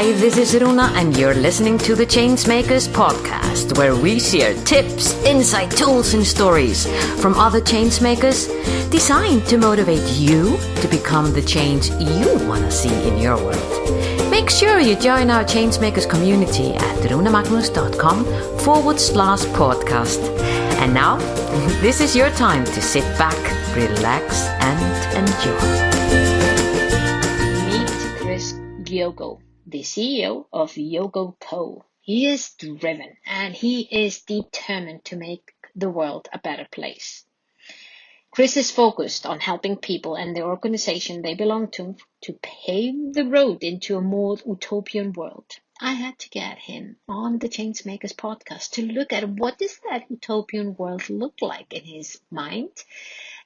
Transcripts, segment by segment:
Hi, this is Runa, and you're listening to the Changemakers podcast, where we share tips, insight, tools, and stories from other changemakers designed to motivate you to become the change you want to see in your world. Make sure you join our Changemakers community at runamagnus.com/podcast. And now, this is your time to sit back, relax, and enjoy. Meet Yoko, the CEO of Yoko Co. He is driven and he is determined to make the world a better place. Chris is focused on helping people and the organization they belong to pave the road into a more utopian world. I had to get him on the Changemakers podcast to look at what does that utopian world look like in his mind,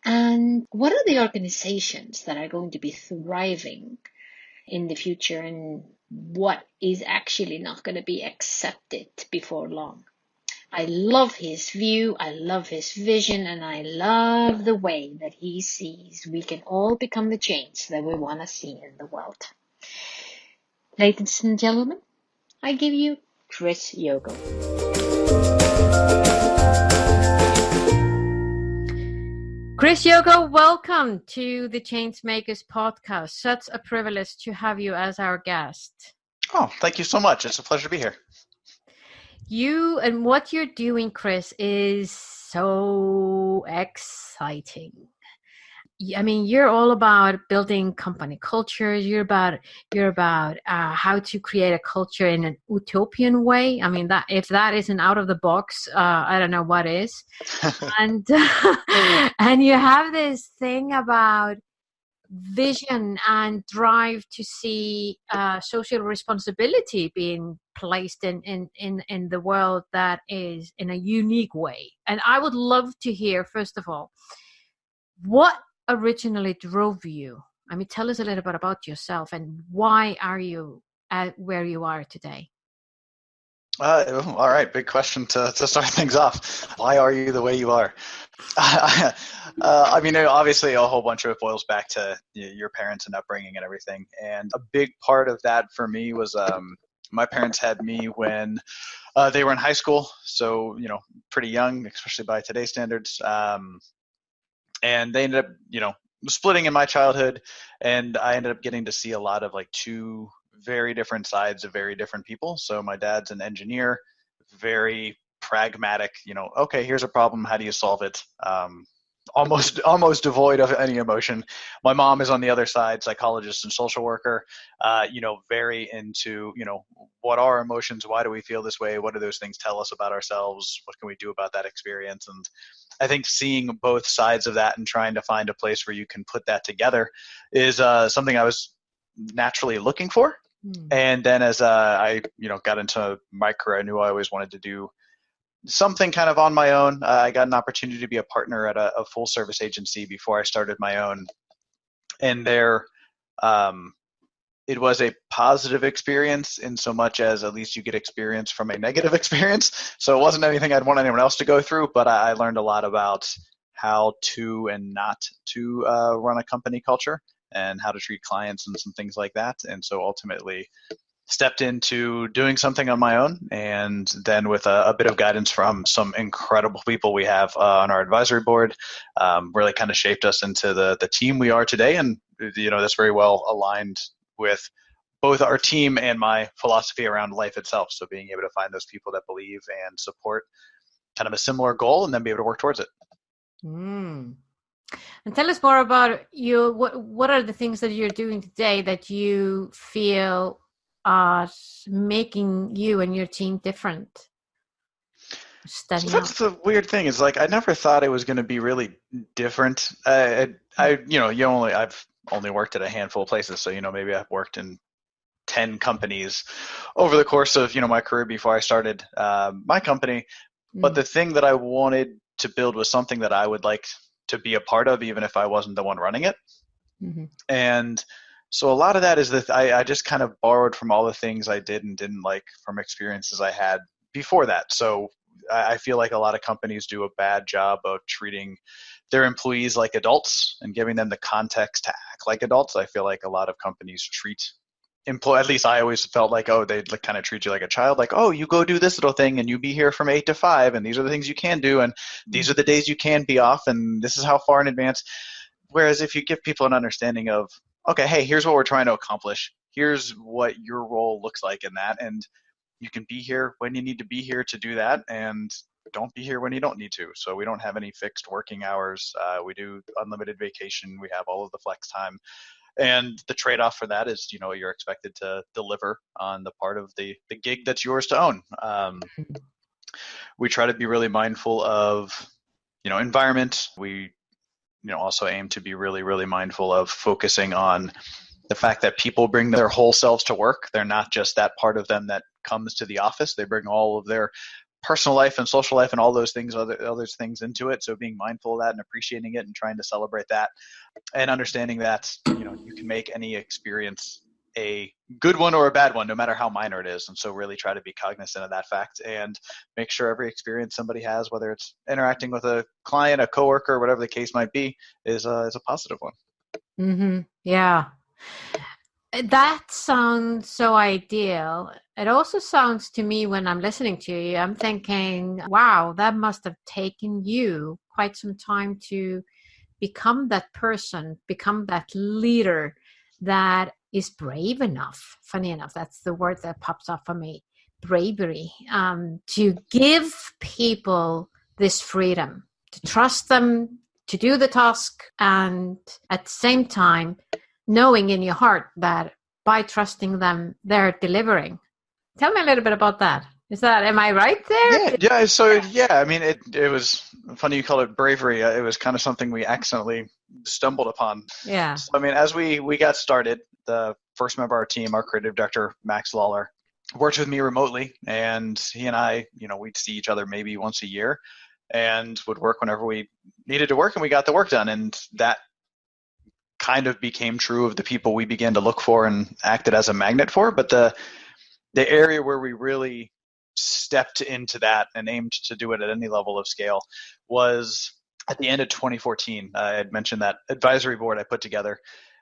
and what are the organizations that are going to be thriving in the future, and what is actually not going to be accepted before long. I love his view, I love his vision, and I love the way that he sees we can all become the change that we want to see in the world. Ladies and gentlemen, I give you Chris Yoko. Chris Yoko, welcome to the Changemakers podcast. Such a privilege to have you as our guest. Oh, thank you so much. It's a pleasure to be here. You and what you're doing, Chris, is so exciting. I mean, you're all about building company cultures. You're about how to create a culture in an utopian way. I mean, that if that isn't out of the box, I don't know what is. And and you have this thing about vision and drive to see social responsibility being placed in the world that is in a unique way. And I would love to hear, first of all, what originally drove you? I mean, tell us a little bit about yourself and why are you at where you are today? All right, big question to start things off. Why are you the way you are? I mean, obviously a whole bunch of it boils back to your parents and upbringing and everything. And a big part of that for me was my parents had me when they were in high school. So, pretty young, especially by today's standards. And they ended up, splitting in my childhood, and I ended up getting to see a lot of two very different sides of very different people. So my dad's an engineer, very pragmatic, okay, here's a problem, how do you solve it? Almost devoid of any emotion. My mom is on the other side, psychologist and social worker, very into, what are emotions? Why do we feel this way? What do those things tell us about ourselves? What can we do about that experience? And I think seeing both sides of that and trying to find a place where you can put that together is something I was naturally looking for. And then as I, got into my career, I knew I always wanted to do something kind of on my own. I got an opportunity to be a partner at a full service agency before I started my own. And there, it was a positive experience in so much as at least you get experience from a negative experience. So it wasn't anything I'd want anyone else to go through, but I learned a lot about how to and not to run a company culture and how to treat clients and some things like that. And so ultimately stepped into doing something on my own, and then with a bit of guidance from some incredible people we have on our advisory board, really kind of shaped us into the team we are today. And, that's very well aligned with both our team and my philosophy around life itself. So being able to find those people that believe and support kind of a similar goal and then be able to work towards it. And tell us more about you. What are the things that you're doing today that you feel are making you and your team different? So that's the weird thing is I never thought it was going to be really different. I've only worked at a handful of places. So, maybe I've worked in 10 companies over the course of, my career before I started my company. But the thing that I wanted to build was something that I would like to be a part of, even if I wasn't the one running it. And so a lot of that is that I just kind of borrowed from all the things I did and didn't like from experiences I had before that. So I feel like a lot of companies do a bad job of treating their employees like adults and giving them the context to act like adults. I feel like a lot of companies treat at least I always felt like, oh, they'd like kind of treat you like a child, like, oh, you go do this little thing and you be here from 8 to 5 and these are the things you can do and these are the days you can be off and this is how far in advance. Whereas if you give people an understanding of, okay, hey, here's what we're trying to accomplish, here's what your role looks like in that, and you can be here when you need to be here to do that, and don't be here when you don't need to. So we don't have any fixed working hours. We do unlimited vacation. We have all of the flex time. And the trade-off for that is, you're expected to deliver on the part of the gig that's yours to own. We try to be really mindful of, environment. We, also aim to be really, really mindful of focusing on the fact that people bring their whole selves to work. They're not just that part of them that comes to the office. They bring all of their personal life and social life and all those things, other things into it. So being mindful of that and appreciating it and trying to celebrate that and understanding that, you can make any experience a good one or a bad one, no matter how minor it is. And so really try to be cognizant of that fact and make sure every experience somebody has, whether it's interacting with a client, a coworker, whatever the case might be, is a positive one. Mm-hmm. Yeah. That sounds so ideal. It also sounds to me when I'm listening to you, I'm thinking, wow, that must have taken you quite some time to become that person, become that leader that is brave enough. Funny enough, that's the word that pops up for me, bravery, to give people this freedom, to trust them, to do the task, and at the same time, knowing in your heart that by trusting them, they're delivering. Tell me a little bit about that. Am I right there? Yeah. So, I mean, it was funny you call it bravery. It was kind of something we accidentally stumbled upon. Yeah. So, I mean, as we got started, the first member of our team, our creative director, Max Lawler, worked with me remotely. And he and I, we'd see each other maybe once a year and would work whenever we needed to work, and we got the work done. And that kind of became true of the people we began to look for and acted as a magnet for. But the area where we really stepped into that and aimed to do it at any level of scale was at the end of 2014. I had mentioned that advisory board I put together.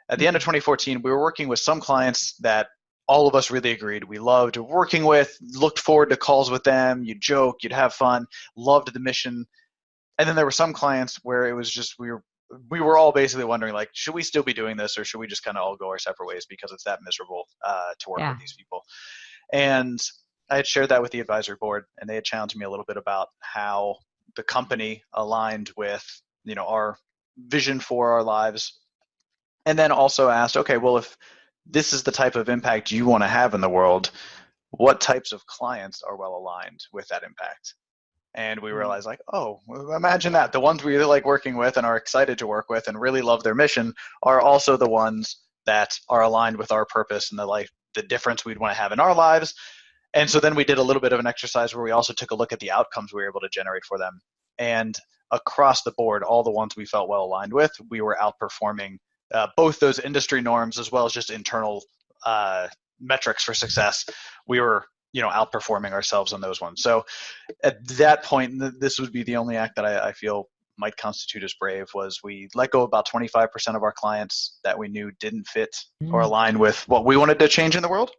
At the end of 2014, we were working with some clients that all of us really agreed we loved working with, looked forward to calls with them. You'd joke, you'd have fun, loved the mission. And then there were some clients where it was just we were all basically wondering, like, should we still be doing this, or should we just kind of all go our separate ways because it's that miserable to work with these people? And I had shared that with the advisory board, and they had challenged me a little bit about how the company aligned with, our vision for our lives. And then also asked, okay, well, if this is the type of impact you want to have in the world, what types of clients are well aligned with that impact? And we realized, like, oh, imagine that. The ones we really like working with and are excited to work with and really love their mission are also the ones that are aligned with our purpose and the difference we'd want to have in our lives. And so then we did a little bit of an exercise where we also took a look at the outcomes we were able to generate for them. And across the board, all the ones we felt well aligned with, we were outperforming both those industry norms as well as just internal metrics for success. We were outperforming ourselves on those ones. So at that point, this would be the only act that I feel might constitute as brave, was we let go about 25% of our clients that we knew didn't fit or align with what we wanted to change in the world.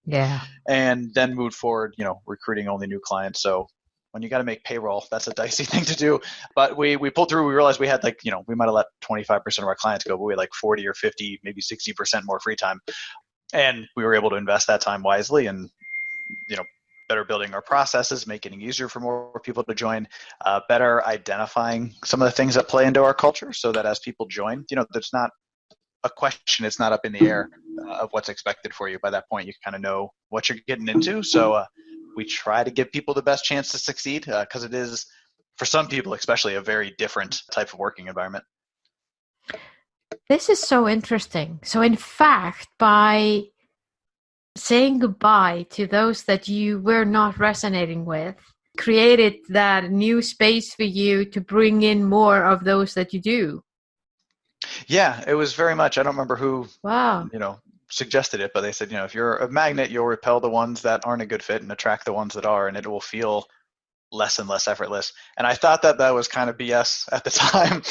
Yeah. And then moved forward, recruiting only new clients. So when you got to make payroll, that's a dicey thing to do. But we pulled through. We realized we had we might have let 25% of our clients go, but we had 40 or 50, maybe 60% more free time. And we were able to invest that time wisely and, better building our processes, making it easier for more people to join, better identifying some of the things that play into our culture so that as people join, there's not a question, it's not up in the air of what's expected for you. By that point, you kind of know what you're getting into. So we try to give people the best chance to succeed because it is, for some people especially, a very different type of working environment. This is so interesting. So in fact, by saying goodbye to those that you were not resonating with, created that new space for you to bring in more of those that you do. Yeah, it was very much, I don't remember who, wow, suggested it, but they said, if you're a magnet, you'll repel the ones that aren't a good fit and attract the ones that are, and it will feel less and less effortless. And I thought that that was kind of BS at the time.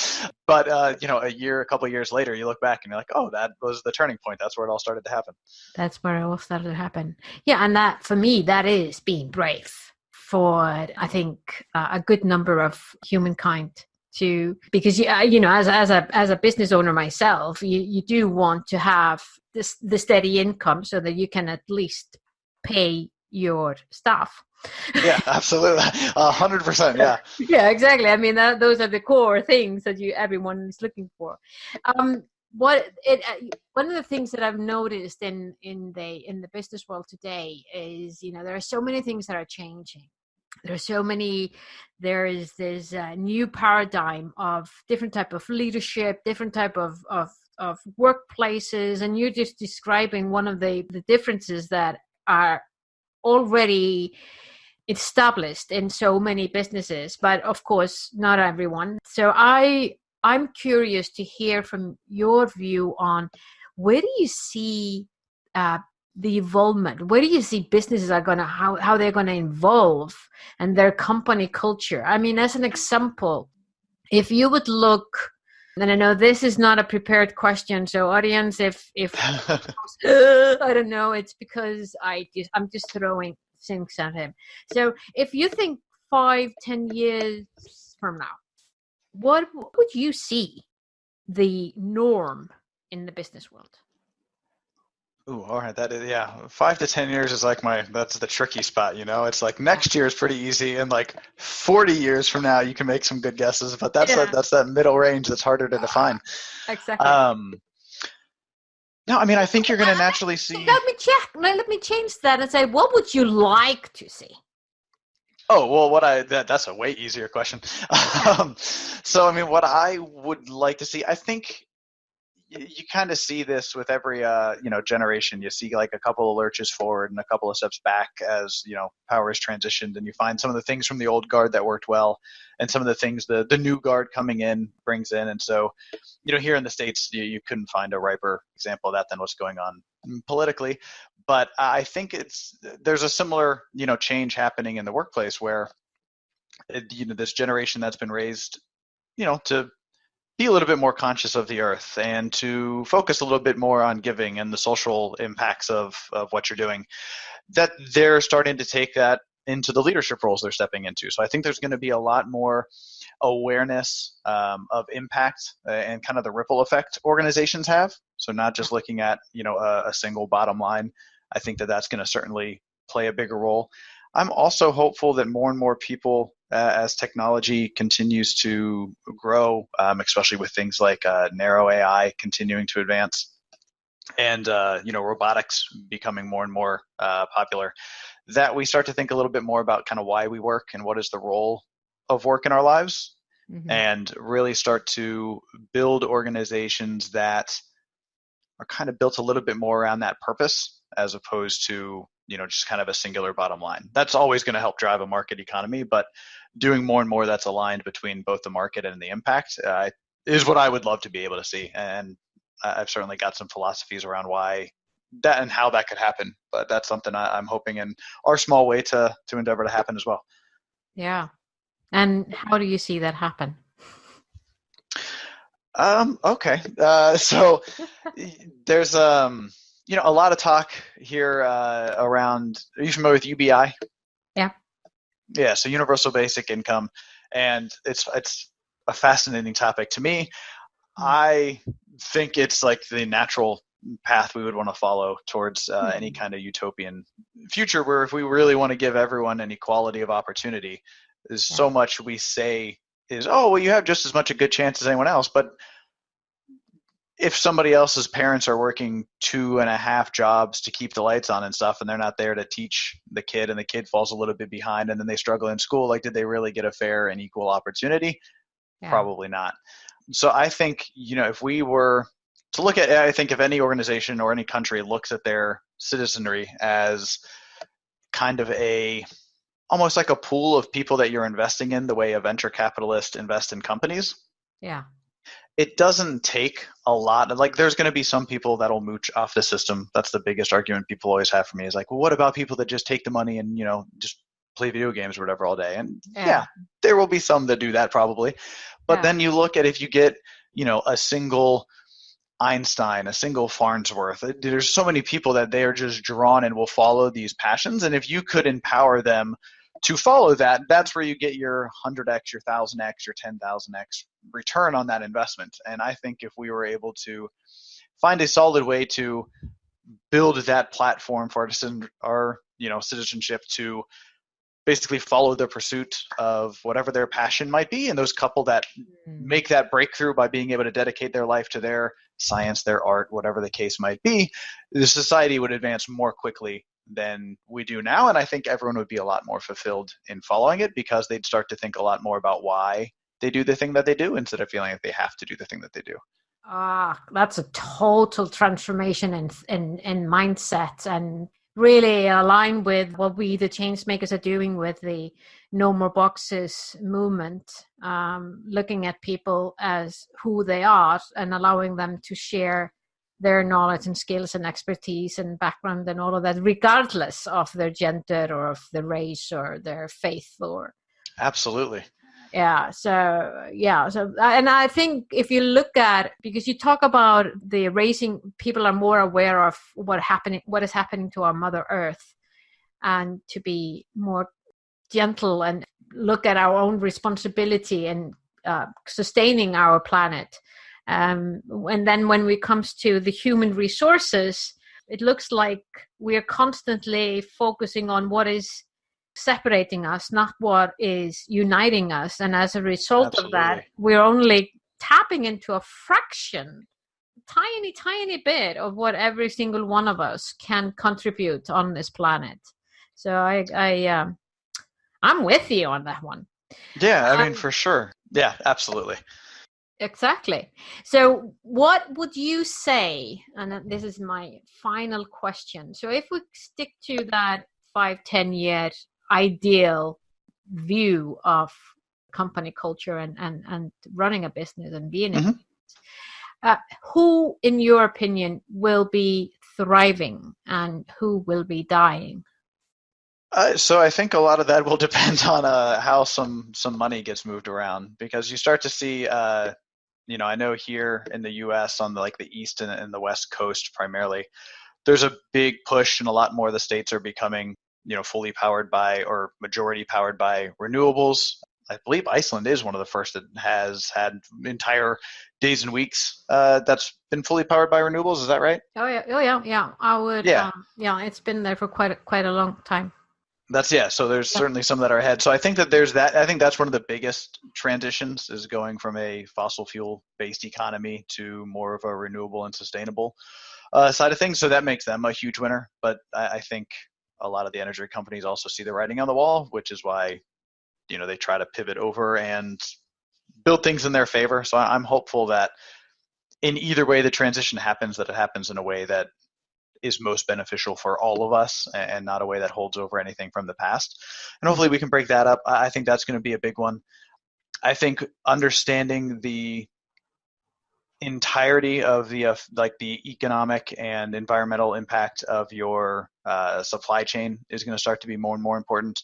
But, a couple of years later, you look back and you're like, oh, that was the turning point. That's where it all started to happen. That's where it all started to happen. Yeah, and that for me, that is being brave for I think a good number of humankind to, because as a business owner myself, you do want to have the steady income so that you can at least pay your staff. Yeah, absolutely. 100%. Yeah. Yeah, exactly. I mean, those are the core things that everyone is looking for. One of the things that I've noticed in the business world today is, there are so many things that are changing. There is this new paradigm of different type of leadership, different type of workplaces, and you're just describing one of the differences that are already established in so many businesses, but of course not everyone. So I'm curious to hear from your view on where do you see the involvement? Where do you see businesses are going to, how they're going to evolve and their company culture? I mean, as an example, if you would look, and I know this is not a prepared question, so audience, if I don't know, it's because I'm just throwing things at him. So if you think 5-10 years from now, what would you see the norm in the business world? Ooh, all right. That is, yeah. 5 to 10 years is like that's the tricky spot, It's like next year is pretty easy, and like 40 years from now, you can make some good guesses, but that's that middle range that's harder to define. Exactly. No, I mean, I think you're going to naturally see. Let me check. Let me change that and say, what would you like to see? Oh, well, that's a way easier question. So, I mean, what I would like to see, I think you kind of see this with every generation. You see like a couple of lurches forward and a couple of steps back as power is transitioned, and you find some of the things from the old guard that worked well, and some of the things the new guard coming in brings in. And so here in the States, you couldn't find a riper example of that than what's going on politically. But I think there's a similar change happening in the workplace where this generation that's been raised to be a little bit more conscious of the earth and to focus a little bit more on giving and the social impacts of what you're doing, that they're starting to take that into the leadership roles they're stepping into. So I think there's going to be a lot more awareness of impact and kind of the ripple effect organizations have. So not just looking at a single bottom line. I think that that's going to certainly play a bigger role. I'm also hopeful that more and more people, as technology continues to grow, especially with things like narrow AI continuing to advance, and robotics becoming more and more popular, that we start to think a little bit more about kind of why we work and what is the role of work in our lives, and really start to build organizations that are kind of built a little bit more around that purpose as opposed to just kind of a singular bottom line. That's always going to help drive a market economy, but doing more and more that's aligned between both the market and the impact is what I would love to be able to see. And I've certainly got some philosophies around why that and how that could happen, but that's something I'm hoping in our small way to endeavor to happen as well. Yeah. And how do you see that happen? Okay. So there's a lot of talk here around. Are you familiar with UBI? Yeah. Yeah. So universal basic income, and it's a fascinating topic to me. I think it's like the natural path we would want to follow towards any kind of utopian future, where if we really want to give everyone an equality of opportunity, there's so much we say is, oh, well, you have just as much a good chance as anyone else. But if somebody else's parents are working 2.5 jobs to keep the lights on and stuff, and they're not there to teach the kid, and the kid falls a little bit behind, and then they struggle in school, like, did they really get a fair and equal opportunity? Yeah. Probably not. So I think, if we were to look at, I think if any organization or any country looks at their citizenry as kind of almost like a pool of people that you're investing in, the way a venture capitalist invests in companies. Yeah. It doesn't take a lot. Like, there's going to be some people that'll mooch off the system. That's the biggest argument people always have for me is like, well, what about people that just take the money and, just play video games or whatever all day. And Yeah. yeah, there will be some that do that probably. But Yeah. then you look at if you get, a single Einstein, a single Farnsworth, there's so many people that they are just drawn and will follow these passions. And if you could empower them to follow that, that's where you get your 100x, your 1000x, your 10,000x return on that investment. And I think if we were able to find a solid way to build that platform for our citizenship to basically follow the pursuit of whatever their passion might be, and those couple that make that breakthrough by being able to dedicate their life to their science, their art, whatever the case might be, the society would advance more quickly than we do now. And I think everyone would be a lot more fulfilled in following it because they'd start to think a lot more about why they do the thing that they do instead of feeling like they have to do the thing that they do. That's a total transformation in mindset, and really align with what we, the changemakers, are doing with the No More Boxes movement, looking at people as who they are and allowing them to share their knowledge and skills and expertise and background and all of that, regardless of their gender or of their race or their faith or. Absolutely. So and I think if you look at, because you talk about the raising, people are more aware of what is happening to our Mother Earth, and to be more gentle and look at our own responsibility and sustaining our planet. And then when it comes to the human resources, it looks like we are constantly focusing on what is separating us, not what is uniting us. And as a result of that, we're only tapping into a fraction, tiny bit of what every single one of us can contribute on this planet. So I'm with you on that one. Yeah, I mean, for sure. Yeah, absolutely. Exactly. So what would you say, and this is my final question, so if we stick to that 5-10 year ideal view of company culture and running a business and being a business, who, in your opinion, will be thriving and who will be dying? So I think a lot of that will depend on how some money gets moved around, because you start to see, I know here in the U.S. on the East and the West Coast primarily, there's a big push, and a lot more of the states are becoming fully powered by, or majority powered by, renewables. I believe Iceland is one of the first that has had entire days and weeks that's been fully powered by renewables. Is that right? Oh yeah. I would. Yeah. It's been there for quite a long time. So there's certainly some that are ahead. So I think that there's that. I think that's one of the biggest transitions, is going from a fossil fuel based economy to more of a renewable and sustainable side of things. So that makes them a huge winner. But I think a lot of the energy companies also see the writing on the wall, which is why, they try to pivot over and build things in their favor. So I'm hopeful that in either way the transition happens, that it happens in a way that is most beneficial for all of us, and not a way that holds over anything from the past. And hopefully we can break that up. I think that's going to be a big one. I think understanding the entirety of the economic and environmental impact of your supply chain is going to start to be more and more important.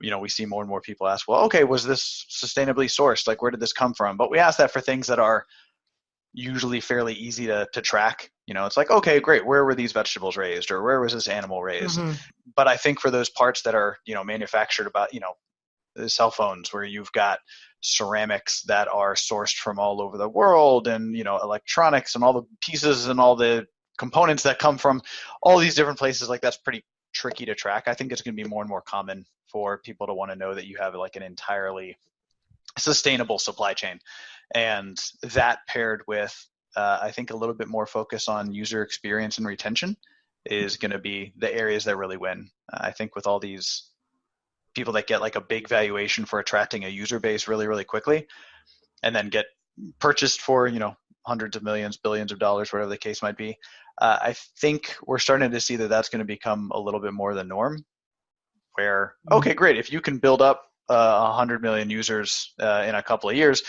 We see more and more people ask, well, okay, was this sustainably sourced? Like, where did this come from? But we ask that for things that are usually fairly easy to track. It's like, okay, great, where were these vegetables raised, or where was this animal raised? But I think for those parts that are manufactured, about the cell phones, where you've got ceramics that are sourced from all over the world, and electronics and all the pieces and all the components that come from all these different places, like, that's pretty tricky to track. I think it's going to be more and more common for people to want to know that you have an entirely sustainable supply chain. And that paired with I think a little bit more focus on user experience and retention is going to be the areas that really win. I think with all these people that get a big valuation for attracting a user base really, really quickly, and then get purchased for hundreds of millions, billions of dollars, whatever the case might be, I think we're starting to see that that's going to become a little bit more the norm, where, okay, great, if you can build up 100 million users in a couple of years,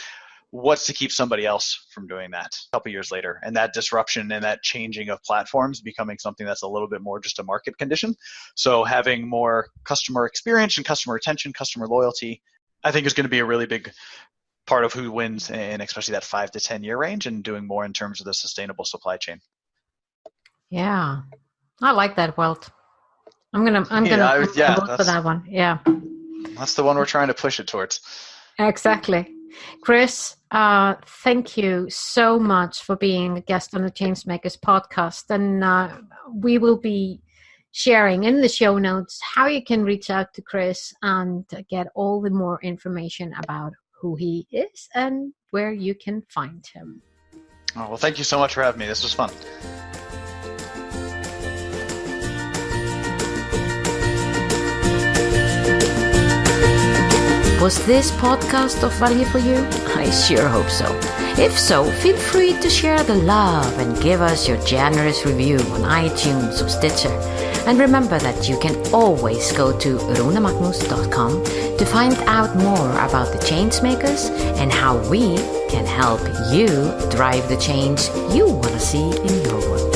what's to keep somebody else from doing that a couple years later? And that disruption and that changing of platforms becoming something that's a little bit more just a market condition. So having more customer experience and customer retention, customer loyalty, I think is going to be a really big part of who wins in especially that 5 to 10 year range, and doing more in terms of the sustainable supply chain. Yeah, I like that, Walt. I'm gonna vote for that one. Yeah, that's the one we're trying to push it towards. Exactly. Chris, thank you so much for being a guest on the Changemakers podcast, and we will be sharing in the show notes how you can reach out to Chris and get all the more information about who he is and where you can find him. Oh, well, thank you so much for having me. This was fun. Was this podcast of value for you? I sure hope so. If so, feel free to share the love and give us your generous review on iTunes or Stitcher. And remember that you can always go to runemagnus.com to find out more about the Changemakers and how we can help you drive the change you want to see in your world.